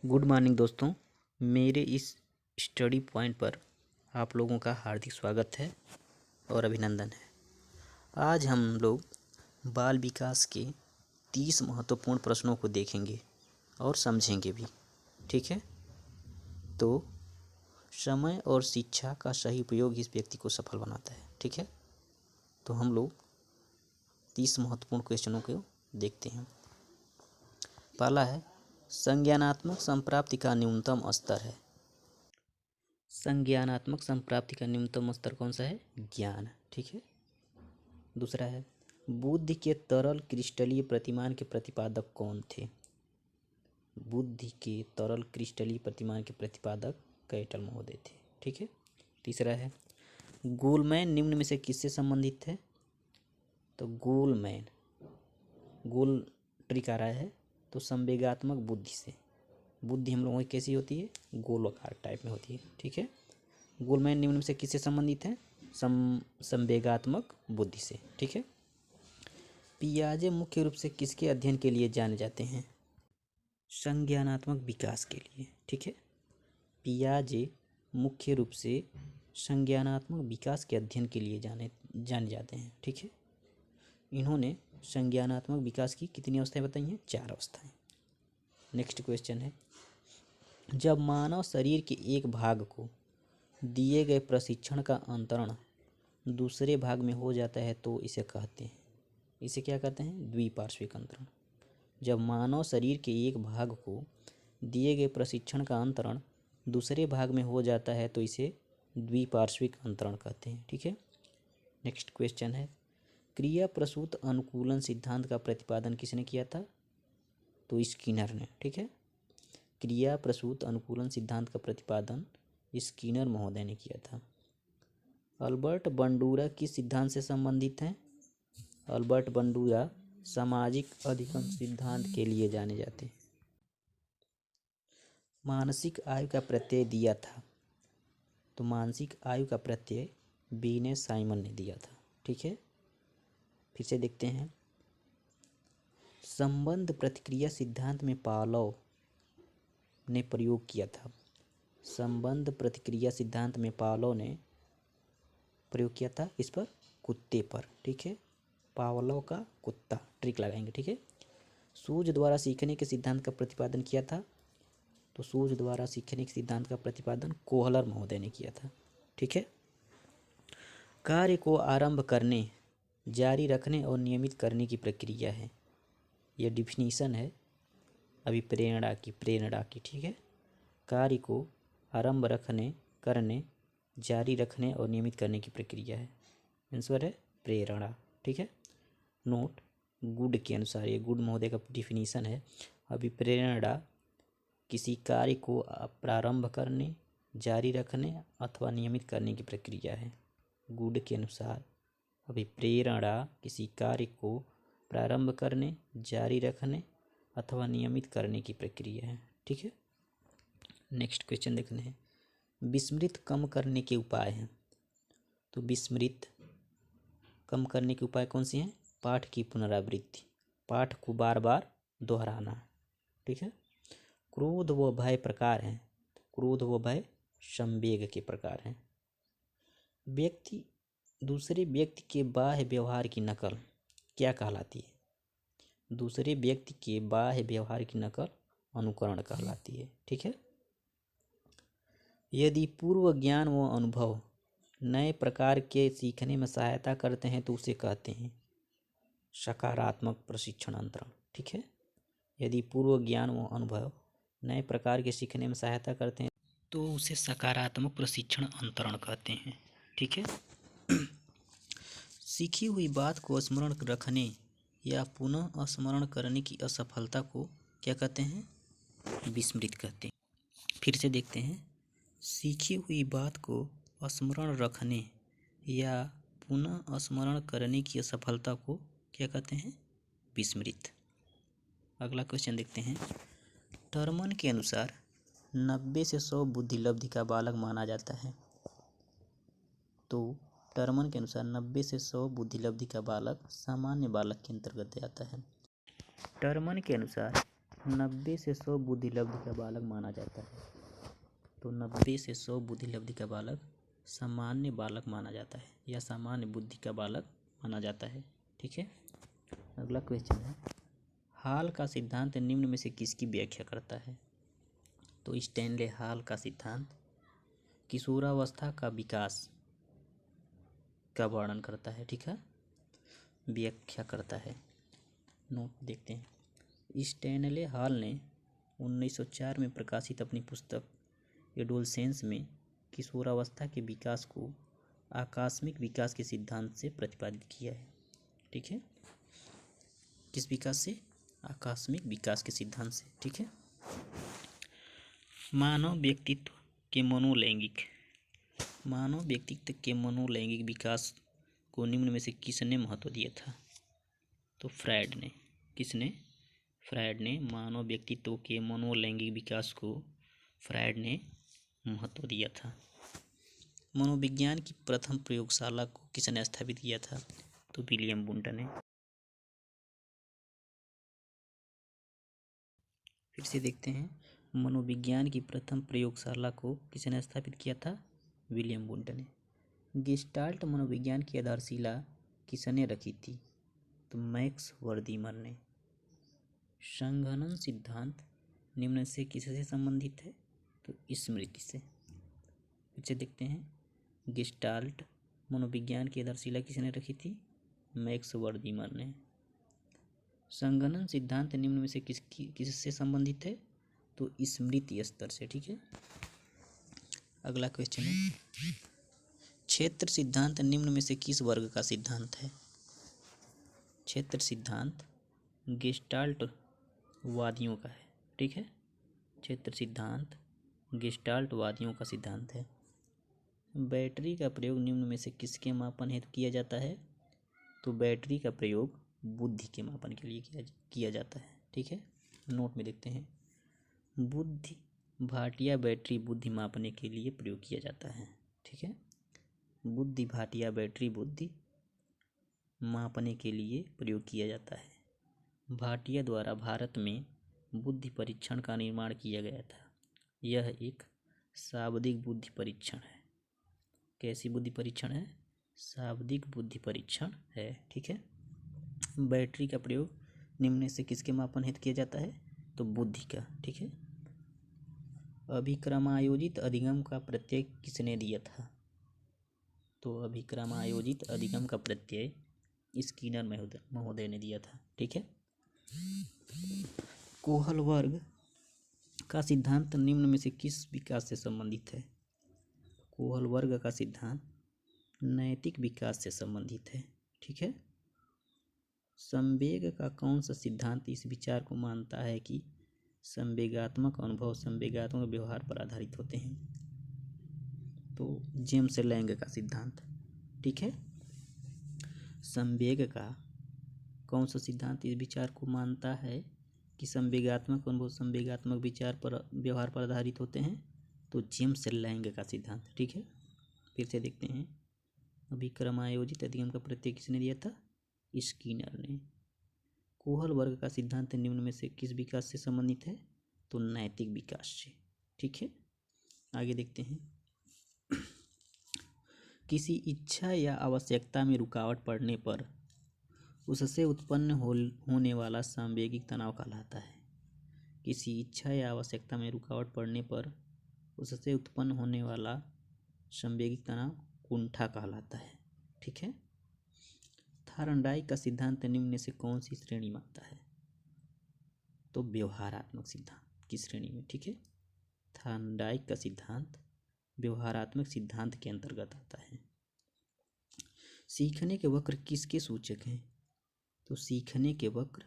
Good morning दोस्तों। मेरे इस स्टडी पॉइंट पर आप लोगों का हार्दिक स्वागत है और अभिनंदन है। आज हम लोग बाल विकास के 30 महत्वपूर्ण प्रश्नों को देखेंगे और समझेंगे भी। ठीक है, तो समय और शिक्षा का सही उपयोग इस व्यक्ति को सफल बनाता है। ठीक है, तो हम लोग 30 महत्वपूर्ण क्वेश्चनों को देखते हैं। पहला है, संज्ञानात्मक संप्राप्ति का न्यूनतम स्तर है। संज्ञानात्मक संप्राप्ति का न्यूनतम स्तर कौन सा है? ज्ञान। ठीक है। दूसरा है, बुद्धि के तरल क्रिस्टलीय प्रतिमान के प्रतिपादक कौन थे? बुद्धि के तरल क्रिस्टलीय प्रतिमान के प्रतिपादक कैटल महोदय थे। ठीक है। तीसरा है, गोलमैन निम्न में से किससे संबंधित है? तो गोलमैन, गोल ट्रिक आ रहा है तो संवेगात्मक बुद्धि से। बुद्धि हम लोगों की कैसी होती है? गोलाकार टाइप में होती है। ठीक है। गोलमैन निम्न में से किससे संबंधित है? संवेगात्मक बुद्धि से। ठीक है। पियाजे मुख्य रूप से किसके अध्ययन के लिए जाने जाते हैं? संज्ञानात्मक विकास के लिए। ठीक है। पियाजे मुख्य रूप से संज्ञानात्मक विकास के अध्ययन के लिए जाने जाते हैं। ठीक है। इन्होंने संज्ञानात्मक विकास की कितनी अवस्थाएं बताई हैं? 4 अवस्थाएं। नेक्स्ट क्वेश्चन है, जब मानव शरीर के एक भाग को दिए गए प्रशिक्षण का अंतरण दूसरे भाग में हो जाता है तो इसे कहते हैं, इसे क्या कहते हैं? द्विपार्श्विक अंतरण। जब मानव शरीर के एक भाग को दिए गए प्रशिक्षण का अंतरण दूसरे भाग में हो जाता है तो इसे द्विपार्श्विक अंतरण कहते हैं। ठीक है। नेक्स्ट क्वेश्चन है, क्रिया प्रसूत अनुकूलन सिद्धांत का प्रतिपादन किसने किया था? तो स्किनर ने। ठीक है। क्रिया प्रसूत अनुकूलन सिद्धांत का प्रतिपादन स्किनर महोदय ने किया था। अल्बर्ट बंडूरा किस सिद्धांत से संबंधित हैं? अल्बर्ट बंडूरा सामाजिक अधिगम सिद्धांत के लिए जाने जाते हैं। मानसिक आयु का प्रत्यय दिया था, तो मानसिक आयु का प्रत्यय बीने साइमन ने दिया था। ठीक है। फिर से देखते हैं, संबंध प्रतिक्रिया सिद्धांत में पावलोव ने प्रयोग किया था। संबंध प्रतिक्रिया सिद्धांत में पावलोव ने प्रयोग किया था इस पर? कुत्ते पर। ठीक है। पावलोव का कुत्ता ट्रिक लगाएंगे। ठीक है। सूझ द्वारा सीखने के सिद्धांत का प्रतिपादन किया था, तो सूझ द्वारा सीखने के सिद्धांत का प्रतिपादन कोहलर महोदय ने किया था। ठीक है। कार्य को आरंभ करने, जारी रखने और नियमित करने की प्रक्रिया है। यह डिफिनीशन है अभिप्रेरणा की। ठीक है। कार्य को आरंभ करने, जारी रखने और नियमित करने की प्रक्रिया है। आंसर है प्रेरणा। ठीक है। नोट, गुड के अनुसार, ये गुड महोदय का डिफिनीशन है, अभिप्रेरणा किसी कार्य को प्रारंभ करने, जारी रखने अथवा नियमित करने की प्रक्रिया है। गुड के अनुसार अभिप्रेरणा किसी कार्य को प्रारंभ करने, जारी रखने अथवा नियमित करने की प्रक्रिया है। ठीक है। नेक्स्ट क्वेश्चन देखते हैं, विस्मृत कम करने के उपाय हैं। तो विस्मृत कम करने के उपाय कौन से हैं? पाठ की पुनरावृत्ति, पाठ को बार बार दोहराना। ठीक है। क्रोध व भय प्रकार हैं। क्रोध व भय संवेग के प्रकार हैं। व्यक्ति दूसरे व्यक्ति के बाह्य व्यवहार की नकल क्या कहलाती है? दूसरे व्यक्ति के बाह्य व्यवहार की नकल अनुकरण कहलाती है। ठीक है। यदि पूर्व ज्ञान व अनुभव नए प्रकार के सीखने में सहायता करते हैं तो उसे कहते हैं सकारात्मक प्रशिक्षण अंतरण। ठीक है। यदि पूर्व ज्ञान व अनुभव नए प्रकार के सीखने में सहायता करते हैं तो उसे सकारात्मक प्रशिक्षण अंतरण कहते हैं। ठीक है। सीखी हुई बात को स्मरण रखने या पुनः स्मरण करने की असफलता को क्या कहते हैं? विस्मृत कहते हैं। फिर से देखते हैं, सीखी हुई बात को स्मरण रखने या पुनः स्मरण करने की असफलता को क्या कहते हैं? विस्मृत। अगला क्वेश्चन देखते हैं, टर्मन के अनुसार 90 से 100 बुद्धिलब्धि का बालक माना जाता है। तो टर्मन के अनुसार 90 से 100 बुद्धिलब्धि का बालक सामान्य बालक के अंतर्गत आता है। टर्मन के अनुसार 90 से 100 बुद्धि लब्धि का बालक माना जाता है। तो 90 से 100 बुद्धि लब्धि का बालक सामान्य बालक माना जाता है या सामान्य बुद्धि का बालक माना जाता है। ठीक है। अगला क्वेश्चन है, हाल का सिद्धांत निम्न में से किसकी व्याख्या करता है? तो स्टैनले हाल का सिद्धांत किशोरावस्था का विकास का वर्णन करता है। ठीक है, व्याख्या करता है। नोट देखते हैं। स्टैनले हाल ने 1904 में प्रकाशित अपनी पुस्तक एडोलसेंस में किशोरावस्था के विकास को आकस्मिक विकास के सिद्धांत से प्रतिपादित किया है। ठीक है, किस विकास से? आकस्मिक विकास के सिद्धांत से। ठीक है। मानव व्यक्तित्व के मनोलैंगिक विकास को निम्न में से किसने महत्व दिया था? तो फ्रायड ने। किसने? फ्रायड ने मानव व्यक्तित्व के मनोलैंगिक विकास को फ्रायड ने महत्व दिया था। मनोविज्ञान की प्रथम प्रयोगशाला को किसने स्थापित किया था? तो विलियम वुंट ने। फिर से देखते हैं, मनोविज्ञान की प्रथम प्रयोगशाला को किसने स्थापित किया था? विलियम वुंट ने। गेस्टाल्ट मनोविज्ञान की आधारशिला किसने रखी थी? तो मैक्स वर्दीमर ने। संघनन सिद्धांत निम्न से किससे संबंधित है? तो स्मृति से। फिर से देखते हैं, गेस्टाल्ट मनोविज्ञान की आधारशिला किसने रखी थी? मैक्स वर्दीमर ने। संघनन सिद्धांत निम्न में से किससे संबंधित है? तो स्मृति स्तर से। ठीक है। अगला क्वेश्चन है, क्षेत्र सिद्धांत निम्न में से किस वर्ग का सिद्धांत है? क्षेत्र सिद्धांत गेस्टाल्ट वादियों का है। ठीक है, क्षेत्र सिद्धांत गेस्टाल्ट वादियों का सिद्धांत है। बैटरी का प्रयोग निम्न में से किसके मापन हेतु किया जाता है? तो बैटरी का प्रयोग बुद्धि के मापन के लिए किया जाता है। ठीक है, नोट में देखते हैं, बुद्धि भाटिया बैटरी बुद्धि मापने के लिए प्रयोग किया जाता है। ठीक है, बुद्धि भाटिया बैटरी बुद्धि मापने के लिए प्रयोग किया जाता है। भाटिया द्वारा भारत में बुद्धि परीक्षण का निर्माण किया गया था। यह एक शाब्दिक बुद्धि परीक्षण है। कैसी बुद्धि परीक्षण है? शाब्दिक बुद्धि परीक्षण है। ठीक है। बैटरी का प्रयोग निम्न से किसके मापन हेतु किया जाता है? तो बुद्धि का। ठीक है। अभिक्रमायोजित अधिगम का प्रत्यय किसने दिया था? तो अभिक्रमायोजित अधिगम का प्रत्यय स्किनर महोदय ने दिया था। ठीक है। कोहल वर्ग का सिद्धांत निम्न में से किस विकास से संबंधित है? कोहल वर्ग का सिद्धांत नैतिक विकास से संबंधित है। ठीक है। संवेग का कौन सा सिद्धांत इस विचार को मानता है कि संवेगात्मक अनुभव संवेगात्मक व्यवहार पर आधारित होते हैं? तो जेम्स लैंग का सिद्धांत। ठीक है। संवेग का कौन सा सिद्धांत इस विचार को मानता है कि संवेगात्मक अनुभव संवेगात्मक विचार पर व्यवहार पर आधारित होते हैं? तो जेम्स लैंग का सिद्धांत। ठीक है। फिर से देखते हैं, अभिक्रमायोजित अधिगम का प्रत्यय किसने दिया था? स्किनर ने। कोहल वर्ग का सिद्धांत निम्न में से किस विकास से संबंधित है? तो नैतिक विकास से। ठीक है। आगे देखते हैं, किसी इच्छा या आवश्यकता में रुकावट पड़ने पर उससे उत्पन्न होने वाला सांवेगिक तनाव कहलाता है। किसी इच्छा या आवश्यकता में रुकावट पड़ने पर उससे उत्पन्न होने वाला सांवेगिक तनाव कुंठा कहलाता है। ठीक है। थार्नडाइक का सिद्धांत निम्न से कौन सी श्रेणी में आता है? तो व्यवहारात्मक सिद्धांत की श्रेणी में। ठीक है। थार्नडाइक का सिद्धांत व्यवहारात्मक सिद्धांत के अंतर्गत आता है। सीखने के वक्र किसके सूचक हैं? तो सीखने के वक्र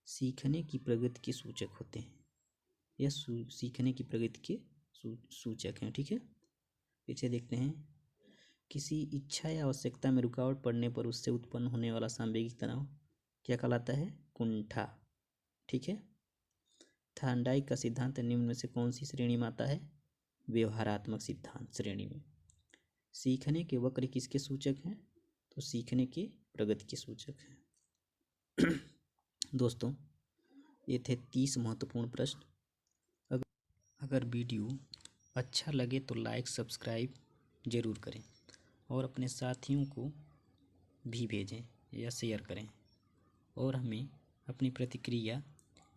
सीखने की प्रगति के सूचक होते हैं। यह सीखने की प्रगति के सूचक हैं। ठीक है। पीछे देखते हैं, किसी इच्छा या आवश्यकता में रुकावट पड़ने पर उससे उत्पन्न होने वाला सांवेगिक तनाव क्या कहलाता है? कुंठा। ठीक है। थार्नडाइक का सिद्धांत निम्न में से कौन सी श्रेणी में आता है? व्यवहारात्मक सिद्धांत श्रेणी में। सीखने के वक्र किसके सूचक हैं? तो सीखने के प्रगति के सूचक हैं। दोस्तों, ये थे 30 महत्वपूर्ण प्रश्न। अगर वीडियो अच्छा लगे तो लाइक सब्सक्राइब ज़रूर करें और अपने साथियों को भी भेजें या शेयर करें, और हमें अपनी प्रतिक्रिया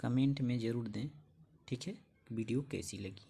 कमेंट में ज़रूर दें। ठीक है, वीडियो कैसी लगी।